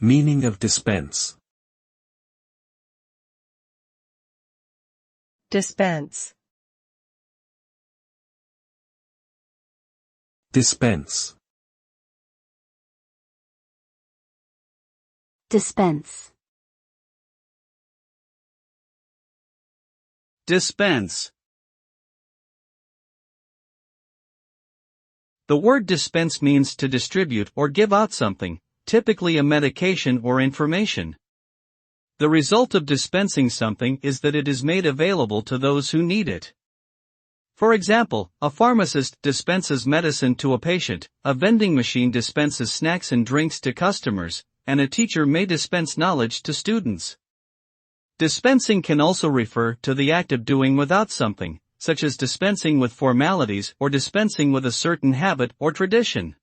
Meaning of dispense. Dispense. Dispense. Dispense. Dispense. The word dispense means to distribute or give out something, typically a medication or information. The result of dispensing something is that it is made available to those who need it. For example, a pharmacist dispenses medicine to a patient, a vending machine dispenses snacks and drinks to customers, and a teacher may dispense knowledge to students. Dispensing can also refer to the act of doing without something, such as dispensing with formalities or dispensing with a certain habit or tradition.